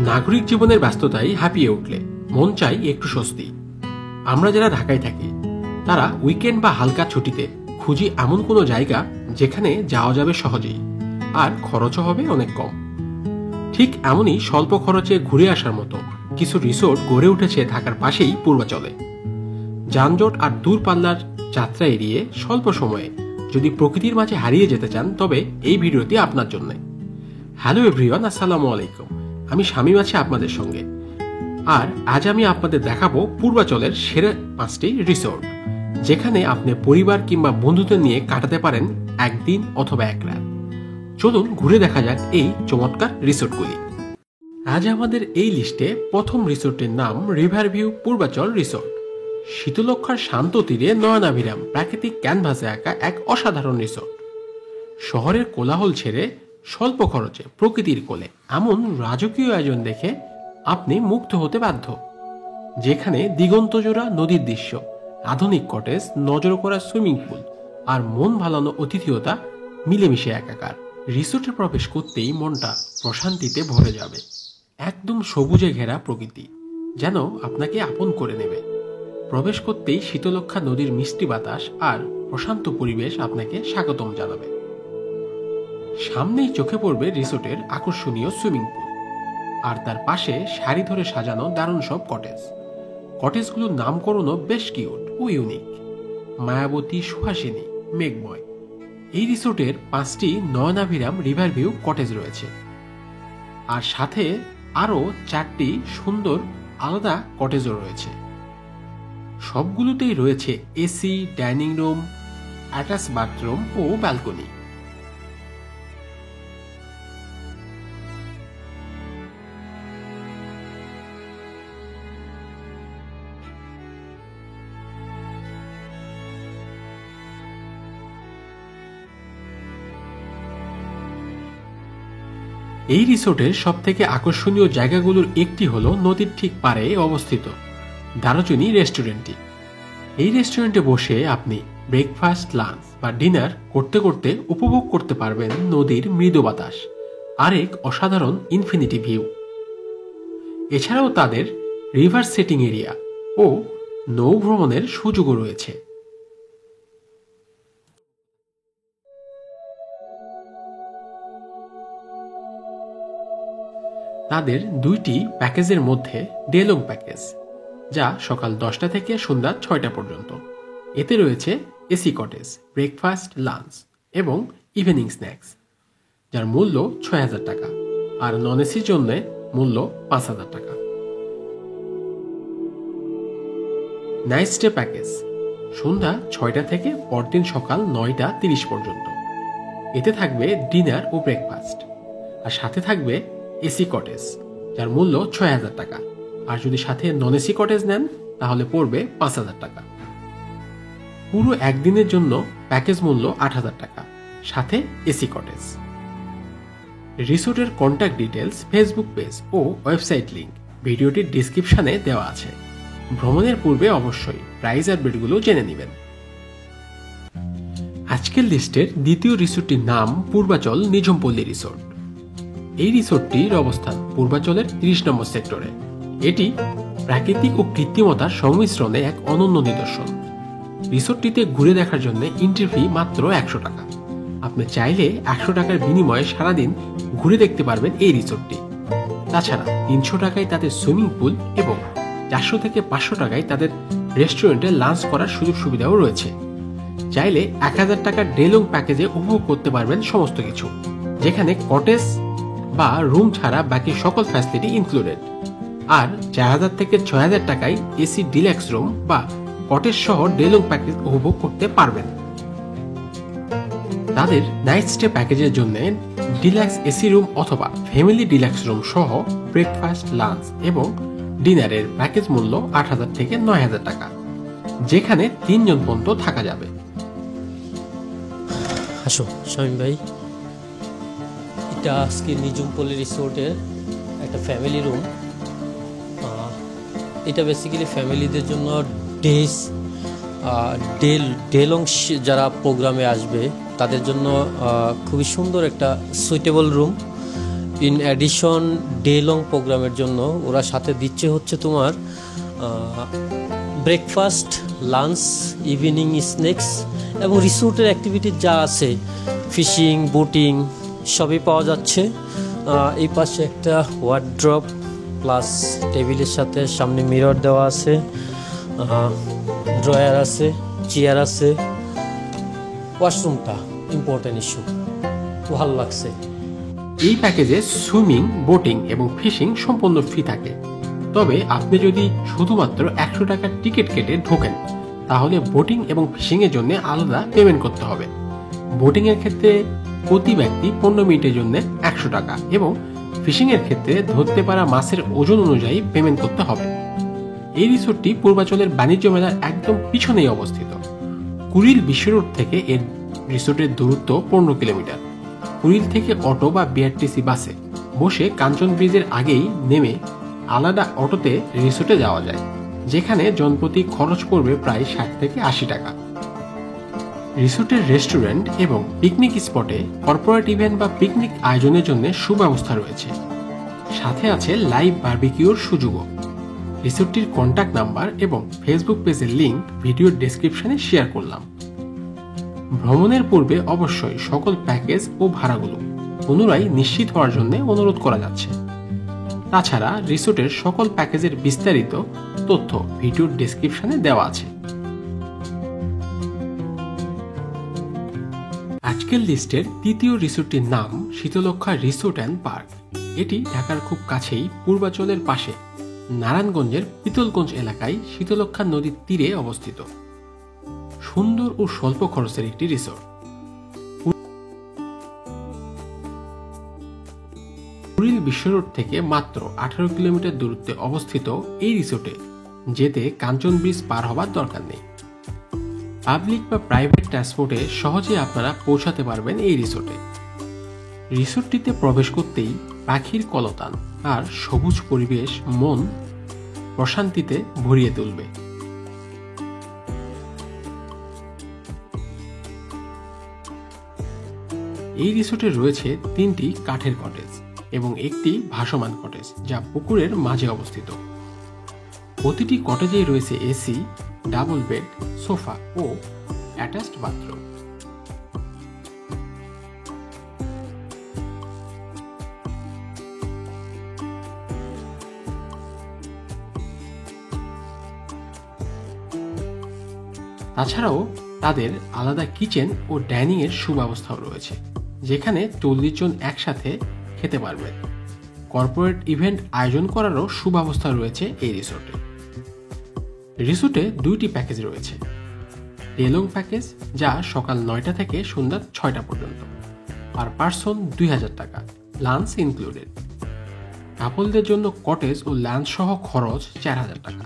নাগরিক জীবনের ব্যস্ততায় হাঁপিয়ে উঠলে মন চাই একটু স্বস্তি। আমরা যারা ঢাকায় থাকি তারা উইকেন্ড বা হালকা ছুটিতে খুঁজি এমন কোনো জায়গা যেখানে যাওয়া যাবে সহজেই আর খরচও হবে অনেক কম। ঠিক এমনই স্বল্প খরচে ঘুরে আসার মতো কিছু রিসোর্ট গড়ে উঠেছে ঢাকার পাশেই পূর্বাচলে। যানজট আর দূরপাল্লার যাত্রা এড়িয়ে স্বল্প সময়ে যদি প্রকৃতির মাঝে হারিয়ে যেতে চান তবে এই ভিডিওটি আপনার জন্য। হ্যালো এভরিওয়ান, আসসালামু আলাইকুম। আমি শামীম আছি আপনাদের সঙ্গে। আর আজ আমি আপনাদের দেখাবো পূর্বাচলের সেরা 5টি রিসোর্ট, যেখানে আপনি পরিবার কিংবা বন্ধুদের নিয়ে কাটাতে পারেন একদিন অথবা এক রাত। চলুন ঘুরে দেখা যাক এই চমৎকার রিসোর্টগুলি। আজ আমাদের এই লিস্টে প্রথম রিসোর্টের নাম রিভার ভিউ পূর্বাচল রিসোর্ট। শীতলক্ষার শান্ত তীরে নয়নাভিরাম প্রাকৃতিক ক্যানভাসে আঁকা এক অসাধারণ রিসোর্ট। শহরের কোলাহল ছেড়ে স্বল্প খরচে প্রকৃতির কোলে এমন রাজকীয় আয়োজন দেখে আপনি মুগ্ধ হতে বাধ্য। যেখানে দিগন্তজোড়া নদীর দৃশ্য, আধুনিক কটেজ, নজর করা সুইমিং পুল আর মন ভালানো অতিথিয়তা মিলেমিশে একাকার। রিসোর্টে প্রবেশ করতেই মনটা প্রশান্তিতে ভরে যাবে। একদম সবুজে ঘেরা প্রকৃতি যেন আপনাকে আপন করে নেবে। প্রবেশ করতেই শীতলক্ষা নদীর মিষ্টি বাতাস আর প্রশান্ত পরিবেশ আপনাকে স্বাগতম জানাবে। সামনেই চোখে পড়বে রিসোর্টের আকর্ষণীয় সুইমিং পুল, আর তার পাশে সারি ধরে সাজানো দারুণ সব কটেজ। কটেজগুলোর নামকরণও বেশ কিউট ও ইউনিক। মায়াবতী, সুহাসিনী, মেঘময়। এই রিসোর্টের 5টি নয়নাভিরাম রিভার ভিউ কটেজ রয়েছে, আর সাথে আরও 4টি সুন্দর আলাদা কটেজও রয়েছে। সবগুলোতেই রয়েছে AC, dining room, attach bathroom ও ব্যালকনি। এই রিসোর্টের সবথেকে আকর্ষণীয় জায়গাগুলোর একটি হলো নদীর ঠিক পাড়ে অবস্থিত দারুচিনি রেস্টুরেন্টটি। এই রেস্টুরেন্টে বসে আপনি ব্রেকফাস্ট, লাঞ্চ বা ডিনার করতে করতে উপভোগ করতে পারবেন নদীর মৃদু বাতাস আর এক অসাধারণ ইনফিনিটি ভিউ। এছাড়াও তাদের রিভার সেটিং এরিয়া ও নৌ ভ্রমণের সুযোগও রয়েছে। তাদের 2টি প্যাকেজের মধ্যে ডেলং প্যাকেজ, যা সকাল 10টা থেকে সন্ধ্যা 6টা পর্যন্ত। এতে রয়েছে এসি কটেজ, ব্রেকফাস্ট, লাঞ্চ এবং ইভিনিং স্ন্যাক্স, যার মূল্য 6,000 টাকা, আর নন এসির জন্য মূল্য 5,000 টাকা। নাইট স্টে প্যাকেজ, সন্ধ্যা 6টা থেকে পরদিন সকাল 9টা 30 পর্যন্ত। এতে থাকবে ডিনার ও ব্রেকফাস্ট, আর সাথে থাকবে এসি কটেজ, যার মূল্য 6,000 টাকা, আর যদি সাথে নন এসি কটেজ নেন তাহলে পড়বে 5,000 টাকা। পুরো একদিনের জন্য প্যাকেজ মূল্য 8,000 টাকা, সাথে এসি কটেজ। রিসোর্টের কন্ট্যাক্ট ডিটেলস, ফেসবুক পেজ ও ওয়েবসাইট লিংক ভিডিওটির ডিসক্রিপশনে দেওয়া আছে। ভ্রমণের পূর্বে অবশ্যই প্রাইস আর রেটগুলো জেনে নেবেন। আজকের লিস্টের দ্বিতীয় রিসোর্টটির নাম পূর্বাচল নিঝুমপল্লী রিসোর্ট। এই রিসোর্টটির অবস্থান পূর্বাচলের 30 নম্বর সেক্টরে। এটি প্রাকৃতিক ও কৃত্রিমতার সংমিশ্রণে এক অনন্য নিদর্শন। রিসোর্টটিতে ঘুরে দেখার জন্য এন্ট্রি ফি মাত্র 100 টাকা। আপনি চাইলে 100 টাকার বিনিময়ে সারাদিন ঘুরে দেখতে পারবেন এই রিসোর্টটি। তাছাড়া 300 টাকায় তাদের সুইমিং পুল এবং 400 থেকে 500 টাকায় তাদের রেস্টুরেন্টে লাঞ্চ করার সুযোগ সুবিধাও রয়েছে। চাইলে 1,000 টাকার ডেলং প্যাকেজে উপভোগ করতে পারবেন সমস্ত কিছু, যেখানে কটেজ বা রুম ছাড়া বাকি সকল ফ্যাসিলিটি ইনক্লুডেড। আর 4,000 থেকে 6,000 টাকায় এসি ডিলাক্স রুম বা কটেজ সহ ডেলং প্যাকেজ উপভোগ করতে পারবেন। তাদের নাইট স্টে প্যাকেজের জন্য ডিলাক্স এসি রুম অথবা ফ্যামিলি ডিলাক্স রুম সহ ব্রেকফাস্ট, লাঞ্চ এবং ডিনারের প্যাকেজ মূল্য 8,000 থেকে 9,000 টাকা, যেখানে 3 জন পর্যন্ত থাকা যাবে। আসো শামীম ভাই, এটা আজকে নিঝুমপল্লী রিসোর্টের একটা ফ্যামিলি রুম। এটা বেসিক্যালি ফ্যামিলিদের জন্য ডেলং যারা প্রোগ্রামে আসবে তাদের জন্য খুবই সুন্দর একটা suitable room. In addition day long প্রোগ্রামের জন্য ওরা সাথে দিচ্ছে হচ্ছে তোমার ব্রেকফাস্ট, লাঞ্চ, ইভিনিং স্ন্যাক্স এবং রিসোর্টের অ্যাক্টিভিটি যা আছে ফিশিং, বোটিং সবই পাওয়া যাচ্ছে। এই পাশে একটা ওয়ার্ড্রপ প্লাস টেবিলের সাথে সামনে মিরর দেওয়া আছে, ড্রয়ার আছে, চেয়ার আছে। ওয়াশরুমটা ইম্পর্টেন্ট ইস্যু, ভালো লাগছে। এই প্যাকেজে সুইমিং, বোটিং এবং ফিশিং সম্পূর্ণ ফ্রি থাকে। তবে আপনি যদি শুধুমাত্র 100 টাকার টিকিট কেটে ঢোকেন তাহলে বোটিং এবং ফিশিং এর জন্য আলাদা পেমেন্ট করতে হবে। বোটিং এর ক্ষেত্রে প্রতি ব্যক্তি 15 মিনিটের জন্য 100 টাকা এবং ফিশিং এর ক্ষেত্রে ধরতে পারা মাছের ওজন অনুযায়ী পেমেন্ট করতে হবে। এই রিসোর্টটি পূর্বাচলের বাণিজ্য মেলার একদম পিছনেই অবস্থিত। কুড়িল বিশ্ব রোড থেকে এর রিসোর্টের দূরত্ব 15 কিলোমিটার। কুড়িল থেকে অটো বা বিআরটিসি বাসে বসে কাঞ্চন ব্রিজের আগেই নেমে আলাদা অটোতে রিসোর্টে যাওয়া যায়, যেখানে জনপ্রতি খরচ পড়বে প্রায় 60 থেকে 80 টাকা। রিসোর্টের রেস্টুরেন্ট এবং পিকনিক স্পটে কর্পোরেট ইভেন্ট বা পিকনিক আয়োজনের জন্য সুব্যবস্থা রয়েছে। সাথে আছে লাইভ বারবিকিউর সুযোগও। রিসোর্টটির কন্ট্যাক্ট নাম্বার এবং ফেসবুক পেজের লিংক ভিডিওর ডেসক্রিপশনে শেয়ার করলাম। ভ্রমণের পূর্বে অবশ্যই সকল প্যাকেজ ও ভাড়াগুলো পুনরায় নিশ্চিত হওয়ার জন্য অনুরোধ করা যাচ্ছে। তাছাড়া রিসোর্টের সকল প্যাকেজের বিস্তারিত তথ্য ভিডিওর ডেসক্রিপশনে দেওয়া আছে। আজকের লিস্টের তৃতীয় রিসোর্টটির নাম শীতলক্ষা রিসোর্ট অ্যান্ড পার্ক। এটি ঢাকার খুব কাছেই পূর্বাচলের পাশে নারায়ণগঞ্জের পিতলগঞ্জ এলাকায় শীতলক্ষা নদীর তীরে অবস্থিত সুন্দর ও স্বল্প খরচের একটি রিসোর্ট। কুড়িল বিশ্ব রোড থেকে মাত্র 18 কিলোমিটার দূরত্বে অবস্থিত এই রিসোর্টে যেতে কাঞ্চন ব্রিজ পার হবার দরকার নেই। পাবলিক বা প্রাইভেট ট্রান্সপোর্টে সহজে আপনারা পৌঁছাতে পারবেন এই রিসোর্টে। রিসোর্টটিতে প্রবেশ করতেই পাখির কলতান আর সবুজ পরিবেশ মন প্রশান্তিতে ভরিয়ে তুলবে। এই রিসোর্টে রয়েছে 3টি কাঠের কটেজ এবং একটি ভাসমান কটেজ যা পুকুরের মাঝে অবস্থিত। প্রতিটি কটেজেই রয়েছে এসি, ডাবল বেড, সোফা ও অ্যাটাচড বাথরুম। তাছাড়াও তাদের আলাদা কিচেন ও ডাইনিং এর সুব্যবস্থাও রয়েছে, যেখানে 40 জন একসাথে খেতে পারবেন। কর্পোরেট ইভেন্ট আয়োজন করারও সুব্যবস্থা রয়েছে এই রিসোর্টে। রিসোর্টে 2টি প্যাকেজ রয়েছে। ডে লং প্যাকেজ যা সকাল 9টা থেকে সন্ধ্যা 6টা পর্যন্ত, পার পার্সন 2000 টাকা, লাঞ্চ ইনক্লুডেড। কাপলদের জন্য কটেজ ও লাঞ্চ সহ খরচ 4000 টাকা।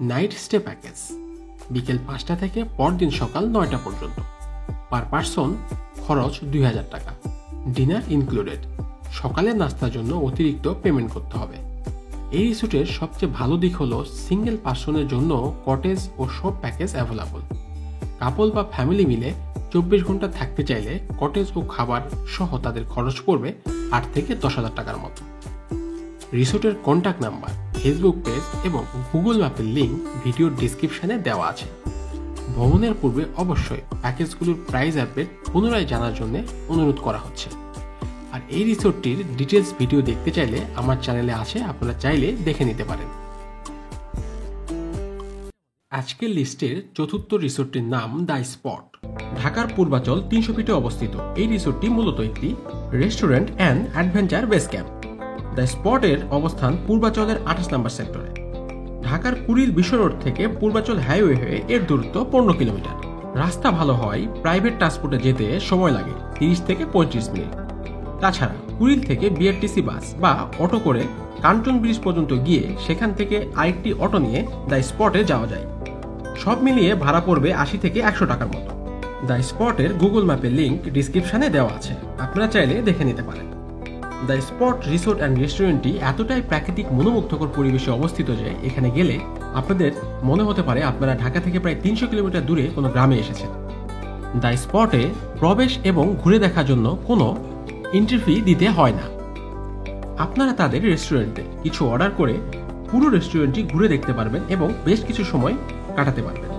নাইট স্টে প্যাকেজ বিকেল 5টা থেকে পরদিন সকাল 9টা পর্যন্ত, পার পার্সন খরচ 2000 টাকা, ডিনার ইনক্লুডেড। সকালের নাস্তার জন্য অতিরিক্ত পেমেন্ট করতে হবে। এই রিসোর্টের সবচেয়ে ভালো দিক হলো সিঙ্গেল পার্সনের জন্য কটেজ ও সব প্যাকেজ অ্যাভেলেবল। কাপল বা ফ্যামিলি মিলে 24 ঘন্টা থাকতে চাইলে কটেজ ও খাবার সহ তাদের খরচ পড়বে 8 থেকে 10,000 টাকার মতো। রিসোর্টের কন্ট্যাক্ট নাম্বার, ফেসবুক পেজ এবং গুগল ম্যাপের লিংক ভিডিওর ডিসক্রিপশনে দেওয়া আছে। ভ্রমণের পূর্বে অবশ্যই প্যাকেজগুলোর প্রাইস আপডেট পুনরায় জানার জন্য অনুরোধ করা হচ্ছে। আর এই রিসোর্টটির ডিটেলস ভিডিও দেখতে চাইলে আমার চ্যানেলে আছে, আপনারা চাইলে দেখে নিতে পারেন। আজকের লিস্টের চতুর্থ রিসোর্টটির নাম দ্য স্পট। ঢাকার পূর্বাচল 300 ফিটে অবস্থিত এই রিসোর্টটি মূলত একটি restaurant and adventure base camp. The স্পটের অবস্থান পূর্বাচলের 28 নম্বর সেক্টরে। ঢাকার কুড়িল বিশ্ব রোড থেকে পূর্বাচল হাইওয়ে হয়ে এর দূরত্ব 15 কিলোমিটার। রাস্তা ভালো হওয়ায় প্রাইভেট ট্রান্সপোর্টে যেতে সময় লাগে 30 থেকে 35 মিনিট। তাছাড়া কুড়িল থেকে বিআরটিসি বাস বা অটো করে কাঞ্চন ব্রিজ পর্যন্ত গিয়ে সেখান থেকে আরেকটি অটো নিয়ে দ্য স্পটে যাওয়া যায়। সব মিলিয়ে ভাড়া পড়বে 80 থেকে 100 টাকার মতো। দ্য স্পটের গুগল ম্যাপের লিংক ডিসক্রিপশনে দেওয়া আছে, আপনারা চাইলে দেখে নিতে পারেন। দ্য স্পট রিসোর্ট অ্যান্ড রেস্টুরেন্টটি এতটাই প্রাকৃতিক মনোমুগ্ধকর পরিবেশে অবস্থিত যে এখানে গেলে আপনাদের মনে হতে পারে আপনারা ঢাকা থেকে প্রায় 300 কিলোমিটার দূরে কোনো গ্রামে এসেছেন। দ্য স্পটে প্রবেশ এবং ঘুরে দেখার জন্য কোনো এন্ট্রি ফি দিতে হয় না। আপনারা তাদের রেস্টুরেন্টে কিছু অর্ডার করে পুরো রেস্টুরেন্টটি ঘুরে দেখতে পারবেন এবং বেশ কিছু সময় কাটাতে পারবেন।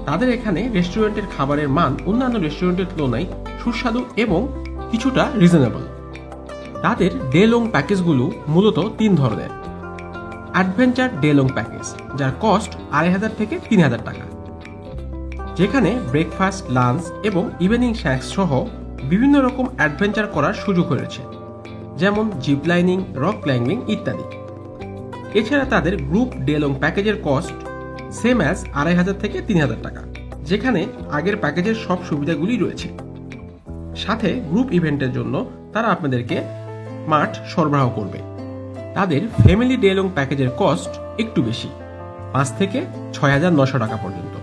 তাদের এখানে রেস্টুরেন্টের খাবারের মান অন্যান্য রেস্টুরেন্টের তুলনায় সুস্বাদু এবং কিছুটা রিজনেবল। তাদের ডে লং প্যাকেজগুলো মূলত 3 ধরনের। অ্যাডভেঞ্চার ডে লং প্যাকেজ, যার কস্ট 2500 থেকে 3000 টাকা, যেখানে ব্রেকফাস্ট, লাঞ্চ এবং ইভিনিং স্ন্যাক্স সহ বিভিন্ন রকম অ্যাডভেঞ্চার করার সুযোগ রয়েছে, যেমন জিপ লাইনিং, রক ক্লাইম্বিং ইত্যাদি। এছাড়া তাদের গ্রুপ ডে লং প্যাকেজের কস্ট সেম অ্যাজ 2500 থেকে 3000 টাকা, যেখানে আগের প্যাকেজের সব সুবিধাগুলি রয়েছে। সাথে গ্রুপ ইভেন্টের জন্য তারা আপনাদেরকে মাঠ সরবরাহ করবে। তাদের ফ্যামিলি ডে লং প্যাকেজের কস্ট একটু বেশি, 5 থেকে 6900 টাকা পর্যন্ত।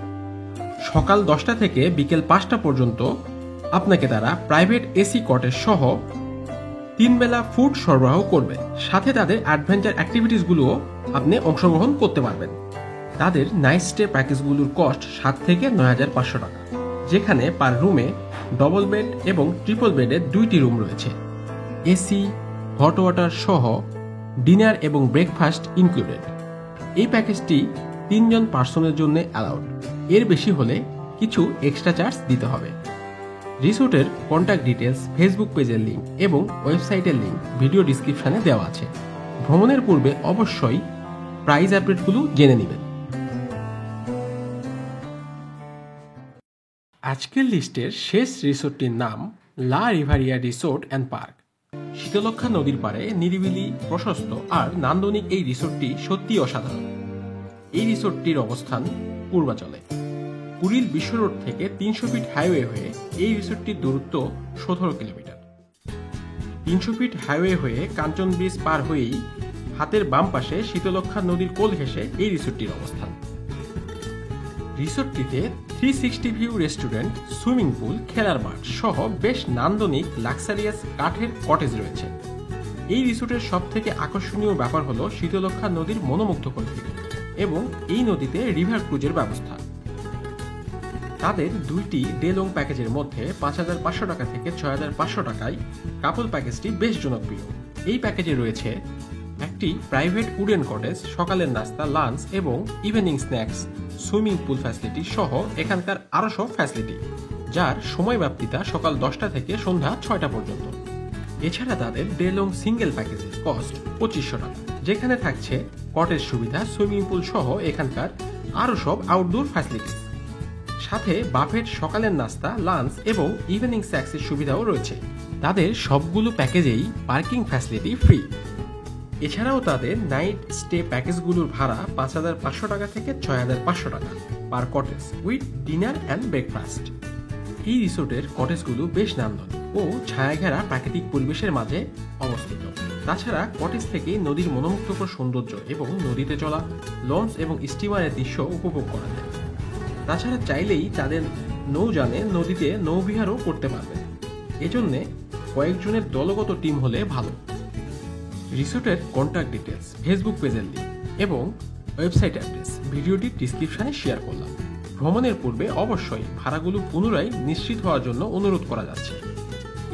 সকাল 10টা থেকে বিকেল 5টা পর্যন্ত আপনাকে তারা প্রাইভেট এসি কটেজ সহ 3 বেলা ফুড সরবরাহ করবে। সাথে তাদের অ্যাডভেঞ্চার অ্যাক্টিভিটিসগুলোও আপনি অংশগ্রহণ করতে পারবেন। তাদের নাইট স্টে প্যাকেজগুলোর কস্ট 7 থেকে 9500 টাকা, যেখানে পার রুমে ডবল বেড এবং ট্রিপল বেডের 2টি রুম রয়েছে। এসি, হট ওয়াটার সহ ডিনার এবং ব্রেকফাস্ট ইনক্লুডেড। এই প্যাকেজটি 3 জন পার্সনের জন্য অ্যালাউড। এর বেশি হলে কিছু এক্সট্রা চার্জ দিতে হবে। রিসোর্টের কন্ট্যাক্ট ডিটেলস, ফেসবুক পেজের লিঙ্ক এবং ওয়েবসাইটের লিঙ্ক ভিডিও ডিসক্রিপশনে দেওয়া আছে। ভ্রমণের পূর্বে অবশ্যই প্রাইস আপডেটগুলো জেনে নেবেন। আজকের লিস্টের শেষ রিসোর্টটির নাম লা রিভারিয়া রিসোর্ট অ্যান্ড পার্ক। শীতলক্ষ্যা নদীর পাড়ে নিরিবিলি, প্রশস্ত আর নান্দনিক এই রিসোর্টটি সত্যি অসাধারণ। এই রিসোর্টটির অবস্থান পূর্বাচলে। কুড়িল বিশ্ব রোড থেকে 300 ফিট হাইওয়ে হয়ে এই রিসোর্টটির দূরত্ব 17 কিলোমিটার। 300 ফিট হাইওয়ে হয়ে কাঞ্চন ব্রিজ পার হয়েই হাতের বাম পাশে শীতলক্ষ্যা নদীর কোল ঘেঁষে এই রিসোর্টটির অবস্থান। রিসোর্টটিতে 360 ভিউ রেস্টুরেন্ট, সুইমিং পুল, খেলার মাঠ সহ বেশ নান্দনিক লাক্সারিয়াস কাঠের কটেজ রয়েছে। এই রিসোর্টের সব থেকে আকর্ষণীয় ব্যাপার হলো শীতলক্ষ্যা নদীর মনোমুগ্ধকর ভিউ এবং এই নদীতে রিভার ক্রুজের ব্যবস্থা। তাদের 2টি ডে লং প্যাকেজের মধ্যে 5500 টাকা থেকে 6500 টাকায় কাপল প্যাকেজটি বেশ জনপ্রিয়। এই প্যাকেজে রয়েছে একটি প্রাইভেট উডেন কটেজ, সকালের নাস্তা, লাঞ্চ এবং evening snacks, swimming pool facility সহ এখানকার আরও সব ফ্যাসিলিটি, যার সময়ব্যাপ্তিতা সকাল 10টা থেকে সন্ধ্যা 6টা পর্যন্ত। এছাড়া তাদের ডে লং সিঙ্গেল প্যাকেজের কস্ট 2500 টাকা, যেখানে থাকছে কটেজ সুবিধা, সুইমিং পুল সহ এখানকার আরও সব আউটডোর ফ্যাসিলিটি। সাথে বাফেট, সকালের নাস্তা, লাঞ্চ এবং ইভিনিং স্ন্যাক্সের সুবিধাও রয়েছে। তাদের সবগুলো প্যাকেজেই পার্কিং ফ্যাসিলিটি ফ্রি। এছাড়াও তাদের নাইট স্টে প্যাকেজগুলোর ভাড়া 5500 টাকা থেকে 6500 টাকা per cottage with dinner and breakfast. এই রিসোর্টের কটেজগুলো বেশ নান্দনিক ও ছায়াঘেরা প্রাকৃতিক পরিবেশের মাঝে অবস্থিত। তাছাড়া কটেজ থেকে নদীর মনোমুগ্ধকর সৌন্দর্য এবং নদীতে চলা লঞ্চ এবং স্টিমারের দৃশ্য উপভোগ করা যায়। তাছাড়া চাইলেই তাদের নৌযানে নদীতে নৌবিহারও করতে পারবেন। এজন্যে কয়েকজনের দলগত টিম হলে ভালো। রিসোর্টের কন্ট্যাক্ট ডিটেলস, ফেসবুক পেজের লিঙ্ক এবং ওয়েবসাইট অ্যাড্রেস ভিডিওটির ডিসক্রিপশনে শেয়ার করলাম। ভ্রমণের পূর্বে অবশ্যই ভাড়াগুলো পুনরায় নিশ্চিত হওয়ার জন্য অনুরোধ করা যাচ্ছে।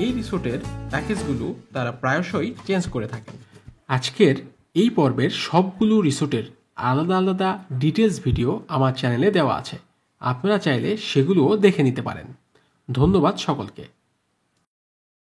এই রিসোর্টের প্যাকেজগুলো তারা প্রায়শই চেঞ্জ করে থাকেন। আজকের এই পর্বের সবগুলো রিসোর্টের আলাদা আলাদা ডিটেলস ভিডিও আমার চ্যানেলে দেওয়া আছে, আপনারা চাইলে সেগুলোও দেখে নিতে পারেন। ধন্যবাদ সকলকে।